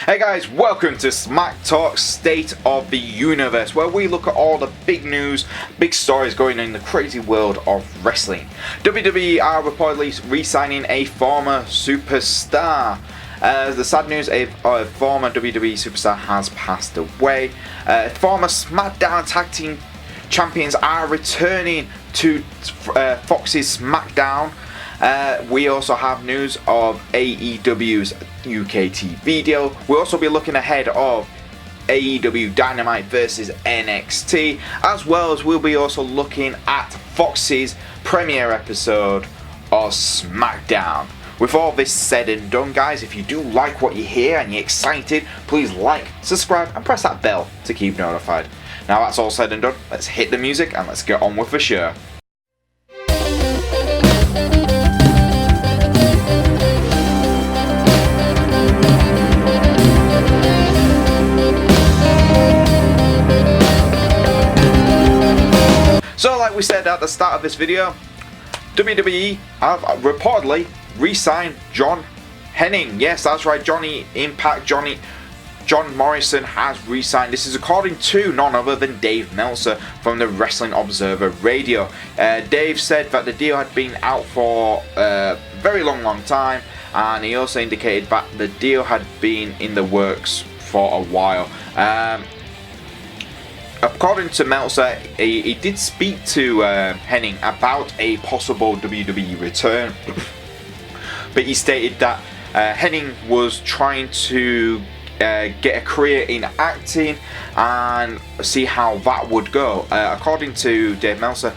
Hey guys, welcome to Smack Talk State of the Universe, where we look at all the big news, big stories going on in the crazy world of wrestling. WWE are reportedly re-signing a former superstar. The sad news, a former WWE superstar has passed away. Former SmackDown Tag Team Champions are returning to Fox's SmackDown. We also have news of AEW's UK TV deal. We'll also be looking ahead of AEW Dynamite versus NXT, as well as we'll be also looking at Fox's premiere episode of SmackDown. With all this said and done, guys, if you do like what you hear and you're excited, please like, subscribe and press that bell to keep notified. Now that's all said and done, let's hit the music and let's get on with the show. So like we said at the start of this video, WWE have reportedly re-signed John Henning. Yes, that's right, John Morrison has re-signed. This is according to none other than Dave Meltzer from the Wrestling Observer Radio. Dave said that the deal had been out for a very long time, and he also indicated that the deal had been in the works for a while. According to Meltzer, he did speak to Henning about a possible WWE return, but he stated that Henning was trying to get a career in acting and see how that would go. According to Dave Meltzer,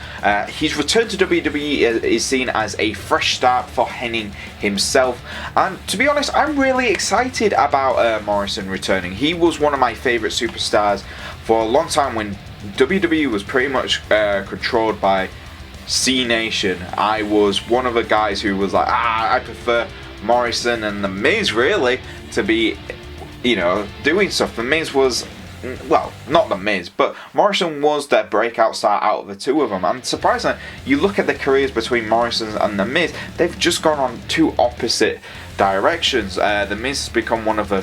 his return to WWE is seen as a fresh start for Henning himself, and to be honest, I'm really excited about Morrison returning. He was one of my favourite superstars for a long time when WWE was pretty much controlled by C Nation. I was one of the guys who was like, I prefer Morrison and The Miz really to be, doing stuff. The Miz was, well, not The Miz, but Morrison was their breakout star out of the two of them. And surprisingly, you look at the careers between Morrison and The Miz, they've just gone on two opposite directions. The Miz has become one of the,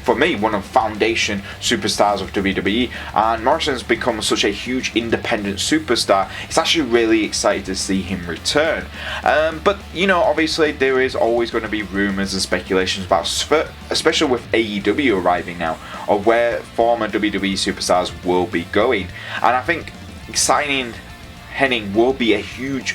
for me, one of the foundation superstars of WWE, and Morrison's become such a huge independent superstar. It's actually really excited to see him return. But obviously there is always going to be rumours and speculations about, especially with AEW arriving now, of where former WWE superstars will be going. And I think signing Henning will be a huge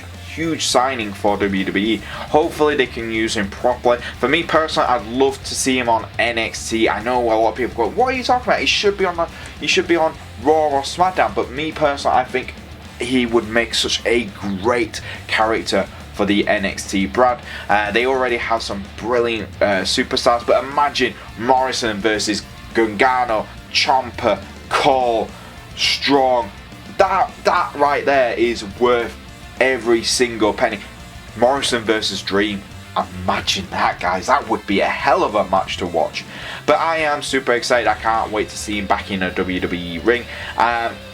signing for WWE. Hopefully they can use him properly. For me personally, I'd love to see him on NXT. I know a lot of people go, what are you talking about? He should be on Raw or SmackDown. But me personally, I think he would make such a great character for the NXT brand. They already have some brilliant superstars, but imagine Morrison versus Gargano, Ciampa, Cole, Strong. That right there is worth every single penny. Morrison versus Dream. Imagine that, guys. That would be a hell of a match to watch. But I am super excited. I can't wait to see him back in a WWE ring.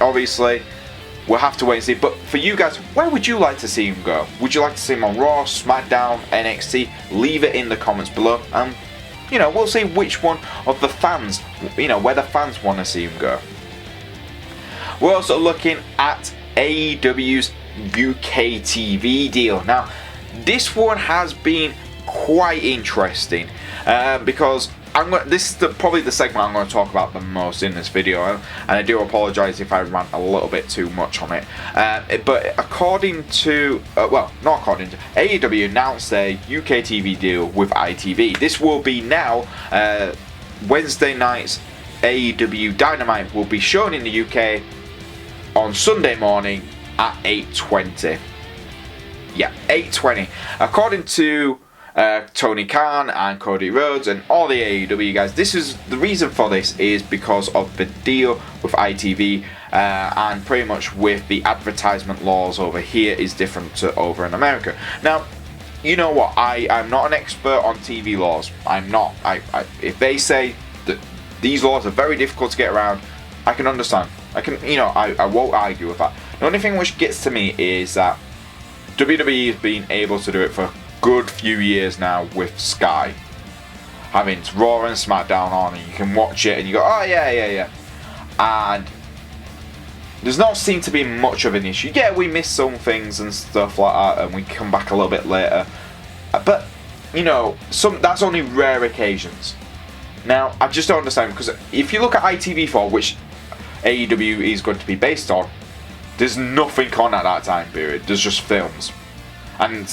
Obviously, we'll have to wait and see. But for you guys, where would you like to see him go? Would you like to see him on Raw, SmackDown, NXT? Leave it in the comments below. We'll see which one of the fans, where the fans want to see him go. We're also looking at AEW's UK TV deal. Now, this one has been quite interesting because this is probably the segment I'm going to talk about the most in this video, and I do apologise if I rant a little bit too much on it. But according to, not according to, AEW announced their UK TV deal with ITV. This will be now Wednesday nights. AEW Dynamite will be shown in the UK on Sunday morning at 8:20. Yeah, 8:20. According to Tony Khan and Cody Rhodes and all the AEW guys, this is the reason for this is because of the deal with ITV and pretty much with the advertisement laws over here is different to over in America. Now, you know what? I'm not an expert on TV laws. I'm not. If they say that these laws are very difficult to get around, I can understand. I won't argue with that. The only thing which gets to me is that WWE has been able to do it for a good few years now with Sky. having Raw and SmackDown on, and you can watch it and you go, oh yeah. And there's not seemed to be much of an issue. Yeah, we miss some things and stuff like that, and we come back a little bit later. But, you know, that's only rare occasions. Now, I just don't understand, because if you look at ITV4, which AEW is going to be based on, there's nothing on at that time period. There's just films. And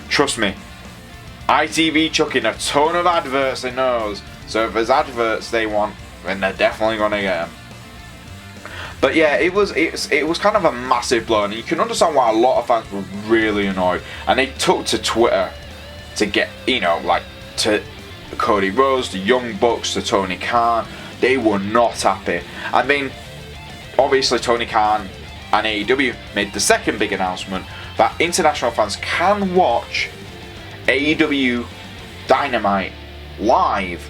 trust me, ITV chucking a ton of adverts they knows. So if there's adverts they want, then they're definitely going to get them. But yeah, it was kind of a massive blow, and you can understand why a lot of fans were really annoyed, and they took to Twitter to get, you know, like, to Cody Rhodes, the Young Bucks, to Tony Khan. They were not happy. I mean, obviously Tony Khan and AEW made the second big announcement that international fans can watch AEW Dynamite live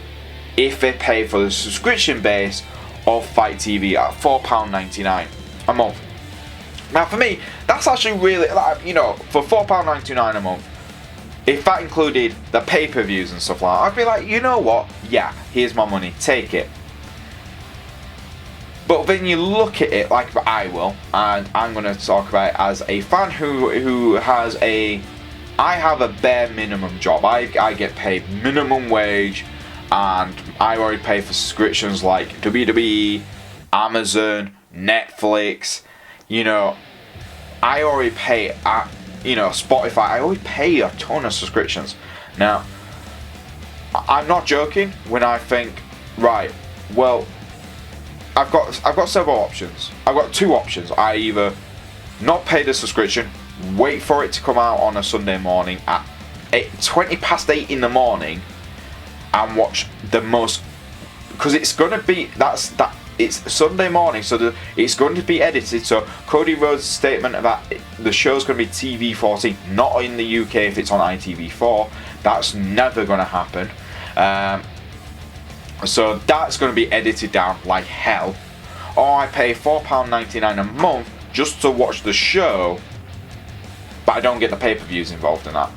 if they pay for the subscription base of Fight TV at £4.99 a month. Now for me, that's actually really, like, you know, for £4.99 a month, if that included the pay-per-views and stuff like that, I'd be like, you know what, yeah, here's my money, take it. But then you look at it like I will, and I'm going to talk about it as a fan who has I have a bare minimum job. I get paid minimum wage, and I already pay for subscriptions like WWE, Amazon, Netflix. You know, I already pay at, you know, Spotify. I already pay a ton of subscriptions. Now, I'm not joking when I think, right, well, I've got several options. I've got two options. I either not pay the subscription, wait for it to come out on a Sunday morning at 20 past 8 in the morning, and watch the most, because it's going to be, it's Sunday morning, so it's going to be edited. So Cody Rhodes' statement that the show's going to be TV14, not in the UK if it's on ITV4, that's never going to happen. So that's going to be edited down like hell. Or I pay £4.99 a month just to watch the show, but I don't get the pay-per-views involved in that.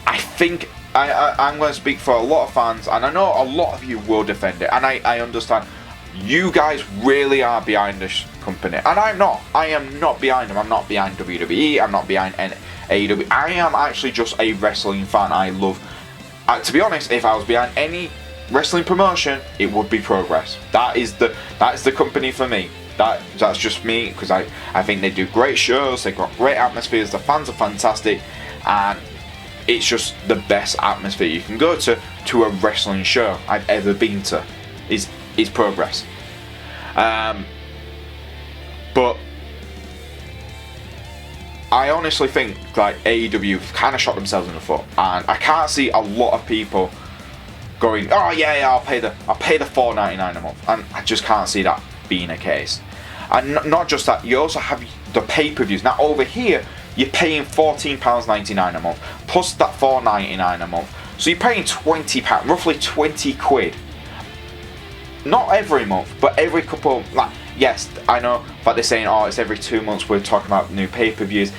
I think I'm going to speak for a lot of fans, and I know a lot of you will defend it, and I understand you guys really are behind this company, and I'm not. I am not behind them. I'm not behind WWE. I'm not behind AEW. I am actually just a wrestling fan. I love. To be honest, if I was behind any wrestling promotion, it would be Progress. That is the company for me. That's just me, because I think they do great shows. They've got great atmospheres. The fans are fantastic, and it's just the best atmosphere you can go to a wrestling show I've ever been to. Is Progress. But I honestly think like AEW kind of shot themselves in the foot, and I can't see a lot of people going, oh yeah, I'll pay the $4.99 a month, and I just can't see that being a case. And not just that, you also have the pay-per-views. Now over here, you're paying £14.99 a month plus that $4.99 a month, so you're paying £20, roughly 20 quid. Not every month, but every couple. Like, yes, I know, but they're saying, oh, it's every 2 months we're talking about new pay-per-views.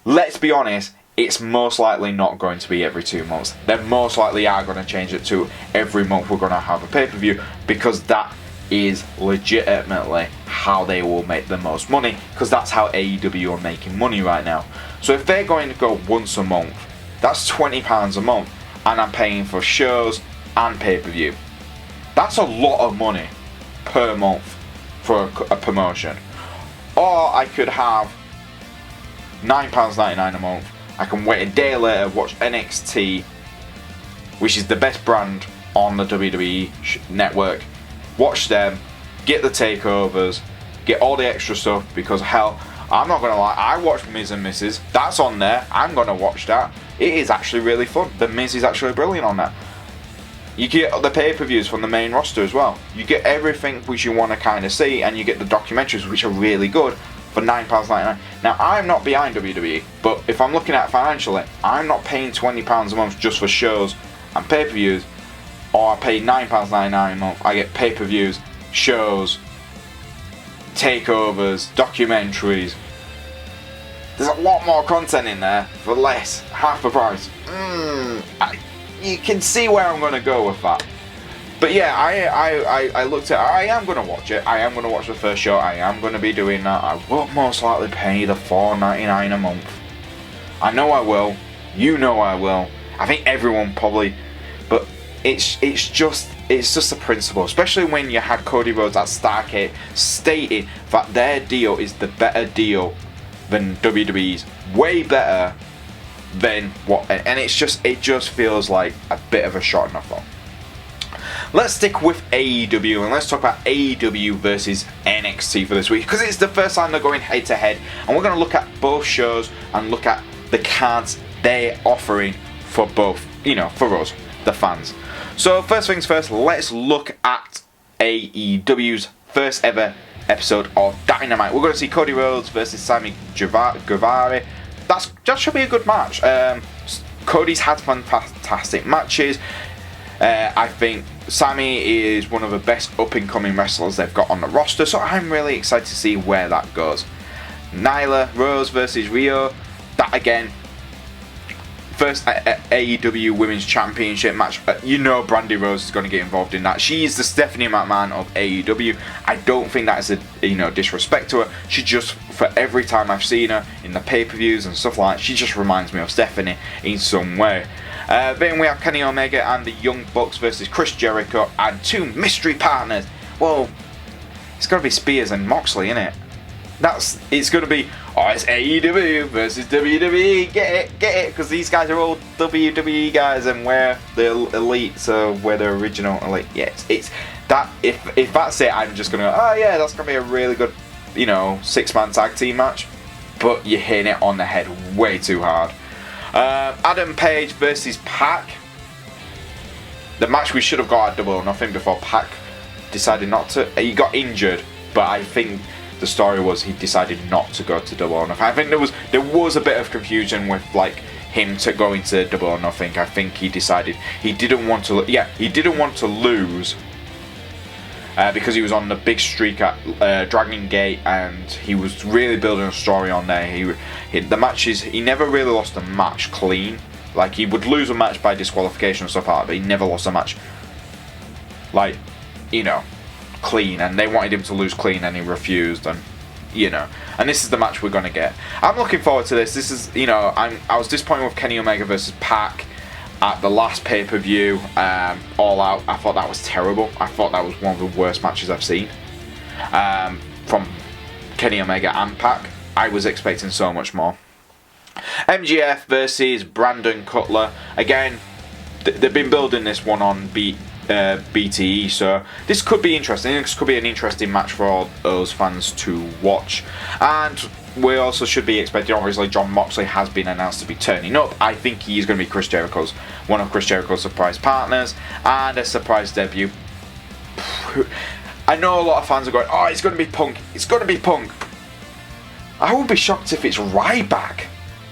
Let's be honest, it's most likely not going to be every 2 months. They most likely are going to change it to every month we're going to have a pay-per-view, because that is legitimately how they will make the most money, because that's how AEW are making money right now. So if they're going to go once a month, that's £20 a month, and I'm paying for shows and pay-per-view. That's a lot of money per month for a promotion. Or I could have £9.99 a month. I can wait a day later, watch NXT, which is the best brand on the WWE network. Watch them, get the takeovers, get all the extra stuff, because hell, I'm not gonna lie, I watched Miz and Mrs. That's on there. I'm gonna watch that. It is actually really fun. The Miz is actually brilliant on that. You get the pay-per-views from the main roster as well. You get everything which you want to kind of see, and you get the documentaries which are really good for £9.99. Now, I'm not behind WWE, but if I'm looking at it financially, I'm not paying £20 a month just for shows and pay-per-views, or I pay £9.99 a month. I get pay-per-views, shows, takeovers, documentaries. There's a lot more content in there for less, half the price. You can see where I'm going to go with that. But yeah, I looked at it. I am going to watch it. I am going to watch the first show. I am going to be doing that. I will most likely pay the $4.99 a month. I know I will. You know I will. I think everyone probably. But it's just a principle. Especially when you had Cody Rhodes at Starrcade stating that their deal is the better deal than WWE's. Way better than what. And it just feels like a bit of a shot in the foot. Let's stick with AEW and let's talk about AEW versus NXT for this week, because it's the first time they're going head to head, and we're going to look at both shows and look at the cards they're offering for both, for us, the fans. So first things first, let's look at AEW's first ever episode of Dynamite. We're going to see Cody Rhodes versus Sammy Guevara. That should be a good match. Cody's had fantastic matches. I think Sammy is one of the best up-and-coming wrestlers they've got on the roster, so I'm really excited to see where that goes. Nyla Rose versus Rio. That again, first AEW Women's Championship match. Brandy Rose is going to get involved in that. She is the Stephanie McMahon of AEW. I don't think that is a disrespect to her. She just, for every time I've seen her in the pay-per-views and stuff like that, she just reminds me of Stephanie in some way. Then we have Kenny Omega and the Young Bucks versus Chris Jericho and two mystery partners. Well, it's going to be Spears and Moxley, isn't it? It's going to be, it's AEW versus WWE. Get it, because these guys are all WWE guys and we're the elite, so we're the original elite. Yes, it's that. If that's it, I'm just going to go, that's going to be a really good, 6-man tag team match. But you're hitting it on the head way too hard. Adam Page versus Pac. The match we should have got at Double or Nothing before Pac decided not to. He got injured, but I think the story was he decided not to go to Double or Nothing. I think there was a bit of confusion with him to go into Double or Nothing. I think he decided he didn't want to. Yeah, he didn't want to lose. Because he was on the big streak at Dragon Gate, and he was really building a story on there. The matches, he never really lost a match clean. Like, he would lose a match by disqualification and stuff like that, but he never lost a match, clean. And they wanted him to lose clean, and he refused. And and this is the match we're gonna get. I'm looking forward to this. This is, I was disappointed with Kenny Omega versus Pac at the last pay-per-view, All Out. I thought that was terrible. I thought that was one of the worst matches I've seen from Kenny Omega and Pac. I was expecting so much more. MJF versus Brandon Cutler. Again, they've been building this one on BTE, so this could be interesting. This could be an interesting match for all those fans to watch. And we also should be expecting, obviously, Jon Moxley has been announced to be turning up. I think he's going to be one of Chris Jericho's surprise partners, and a surprise debut. I know a lot of fans are going, it's going to be Punk. It's going to be Punk. I would be shocked if it's Ryback.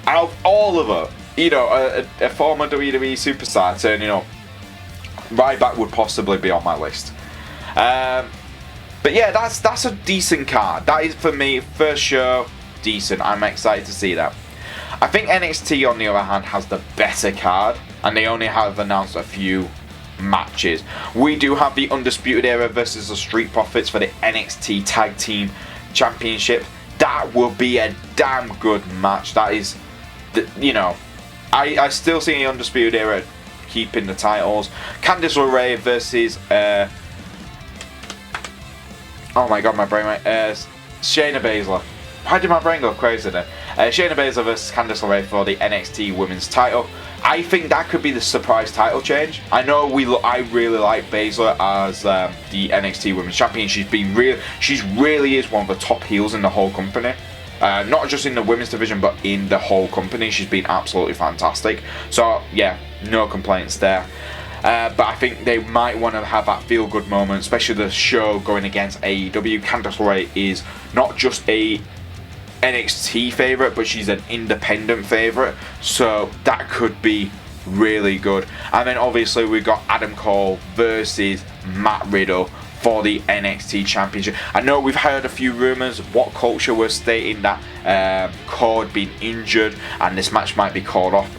Out of all of them, a former WWE superstar turning up, Ryback would possibly be on my list. But yeah, that's a decent card. That is, for me, first show, decent. I'm excited to see that. I think NXT, on the other hand, has the better card, and they only have announced a few matches. We do have the Undisputed Era versus the Street Profits for the NXT Tag Team Championship. That will be a damn good match. That is, I still see the Undisputed Era keeping the titles. Candice LeRae versus oh my god, my brain went. Shayna Baszler. Why did my brain go crazy then? Shayna Baszler versus Candice LeRae for the NXT Women's title. I think that could be the surprise title change. I know I really like Baszler as the NXT Women's Champion. She really is one of the top heels in the whole company. Not just in the women's division, but in the whole company. She's been absolutely fantastic. So yeah, no complaints there. But I think they might want to have that feel-good moment, especially the show going against AEW. Candice LeRae is not just a NXT favourite, but she's an independent favourite, so that could be really good. And then obviously we've got Adam Cole versus Matt Riddle for the NXT Championship. I know we've heard a few rumours. What Culture was stating that Cord being injured and this match might be called off.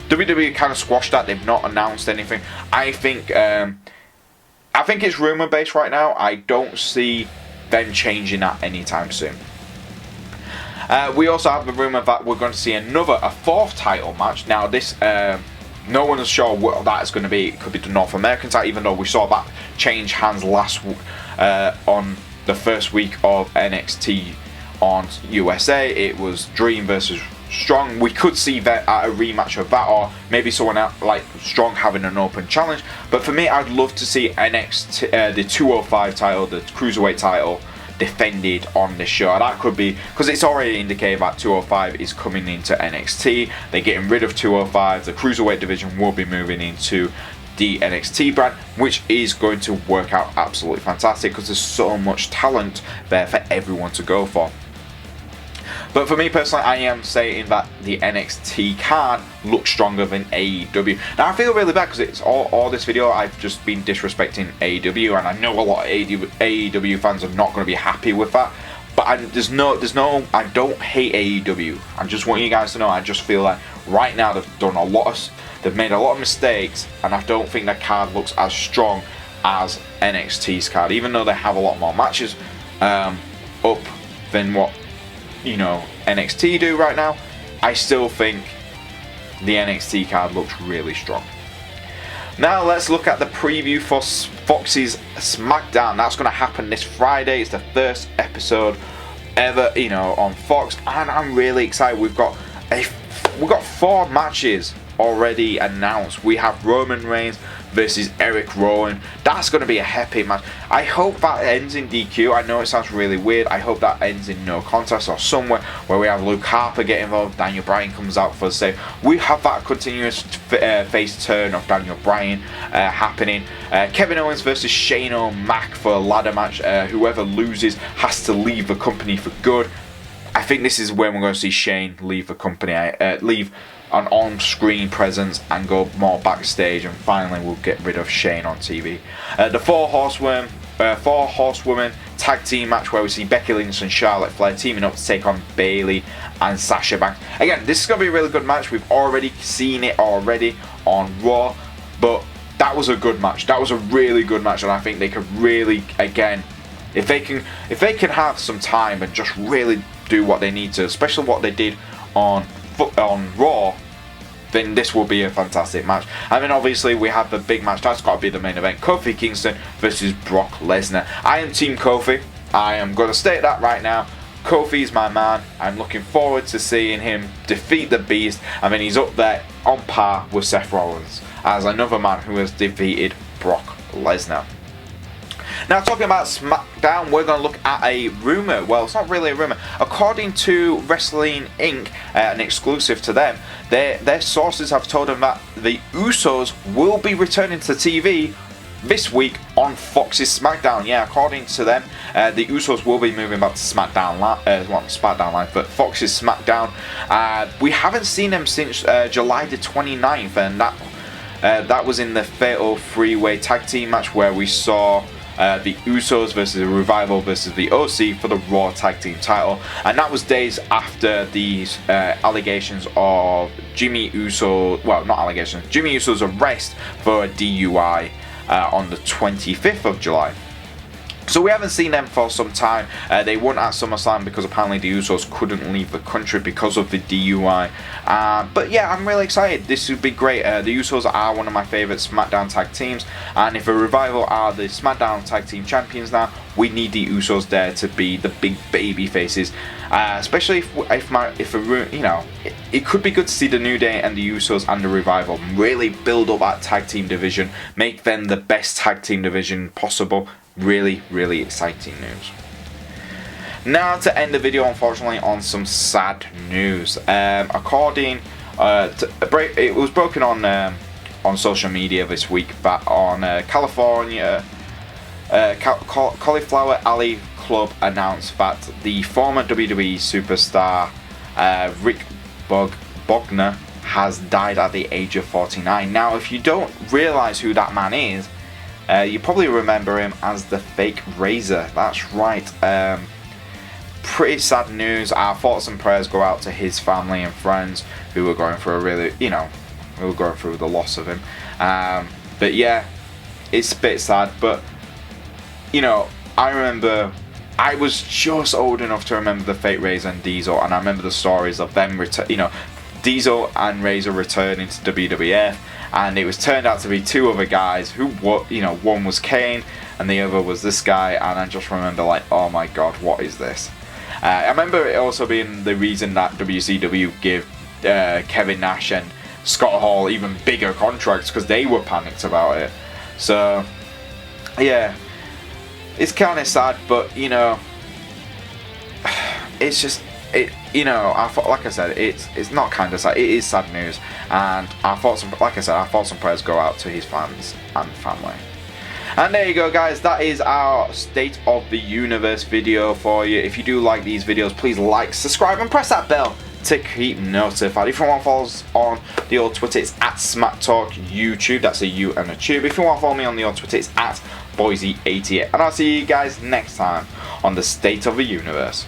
WWE kind of squashed that. They've not announced anything. I think it's rumour based right now. I don't see them changing that anytime soon. We also have the rumour that we're going to see a fourth title match. Now this, no one is sure what that is going to be. It could be the North American title, even though we saw that change hands on the first week of NXT on USA. It was Dream versus Strong. We could see that at a rematch of that, or maybe someone else like Strong having an open challenge. But for me, I'd love to see NXT, the 205 title, the Cruiserweight title, defended on this show. That could be because it's already indicated that 205 is coming into NXT. They're getting rid of 205. The Cruiserweight division will be moving into the NXT brand, which is going to work out absolutely fantastic because there's so much talent there for everyone to go for. But for me personally, I am saying that the NXT card looks stronger than AEW. Now I feel really bad because it's all this video I've just been disrespecting AEW, and I know a lot of AEW fans are not going to be happy with that. But I don't hate AEW. I just want you guys to know, I just feel like right now they've made a lot of mistakes, and I don't think their card looks as strong as NXT's card, even though they have a lot more matches up than what NXT do right now. I still think the NXT card looks really strong. Now let's look at the preview for Fox's SmackDown. That's going to happen this Friday. It's the first episode ever, on Fox, and I'm really excited. We've got 4 matches already announced. We have Roman Reigns versus Eric Rowan. That's going to be a epic match. I hope that ends in DQ. I know it sounds really weird. I hope that ends in no contest or somewhere where we have Luke Harper get involved, Daniel Bryan comes out for the save. We have that continuous face turn of Daniel Bryan happening. Kevin Owens versus Shane O'Mac for a ladder match. Whoever loses has to leave the company for good. I think this is when we're going to see Shane leave the company, leave an on-screen presence and go more backstage, and finally we'll get rid of Shane on TV. The four horsewomen tag team match where we see Becky Lynch and Charlotte Flair teaming up to take on Bayley and Sasha Banks. Again, this is going to be a really good match. We've already seen it already on Raw, but that was a good match. That was a really good match, and I think they could really, again, if they can have some time and just really do what they need to, especially what they did on Raw, then this will be a fantastic match. And then obviously we have the big match. That's got to be the main event. Kofi Kingston versus Brock Lesnar. I am Team Kofi. I am going to state that right now. Kofi's my man. I'm looking forward to seeing him defeat the Beast. And then he's up there on par with Seth Rollins as another man who has defeated Brock Lesnar. Now, talking about SmackDown, we're going to look at a rumour. Well, it's not really a rumour. According to Wrestling Inc., an exclusive to them, their sources have told them that the Usos will be returning to TV this week on Fox's SmackDown. Yeah, according to them, the Usos will be moving back to SmackDown Live, but Fox's SmackDown. We haven't seen them since July the 29th, and that was in the Fatal 3-Way Tag Team match where we saw the Usos versus the Revival versus the OC for the Raw Tag Team title, and that was days after these allegations of Jimmy Uso's arrest for a DUI on the 25th of July. So we haven't seen them for some time. They weren't at SummerSlam because apparently the Usos couldn't leave the country because of the DUI. But yeah, I'm really excited. This would be great. The Usos are one of my favourite SmackDown tag teams, and if a Revival are the SmackDown tag team champions now, we need the Usos there to be the big baby faces. Especially it could be good to see the New Day and the Usos and the Revival really build up that tag team division, make them the best tag team division possible. Really, really exciting news. Now to end the video, unfortunately, on some sad news. According it was broken on social media this week that on California, Cauliflower Alley Club announced that the former WWE superstar Ric Bugden has died at the age of 49. Now, if you don't realise who that man is, You probably remember him as the fake Razor. That's right. Pretty sad news. Our thoughts and prayers go out to his family and friends who were going through a really, who were going through the loss of him. But yeah, it's a bit sad. But I remember I was just old enough to remember the fake Razor and Diesel, and I remember the stories of them Diesel and Razor returning to WWF, and it was turned out to be two other guys who, one was Kane and the other was this guy, and I just remember like, oh my god, what is this? I remember it also being the reason that WCW gave Kevin Nash and Scott Hall even bigger contracts, because they were panicked about it. So yeah, it's kind of sad, but it's just I thought, like I said, it's not kind of sad. It is sad news, and our thoughts and prayers go out to his fans and family. And there you go, guys. That is our State of the Universe video for you. If you do like these videos, please like, subscribe, and press that bell to keep notified. If you want to follow us on the old Twitter, it's at SmackTalk YouTube. That's a U and a tube. If you want to follow me on the old Twitter, it's at Boise88. And I'll see you guys next time on the State of the Universe.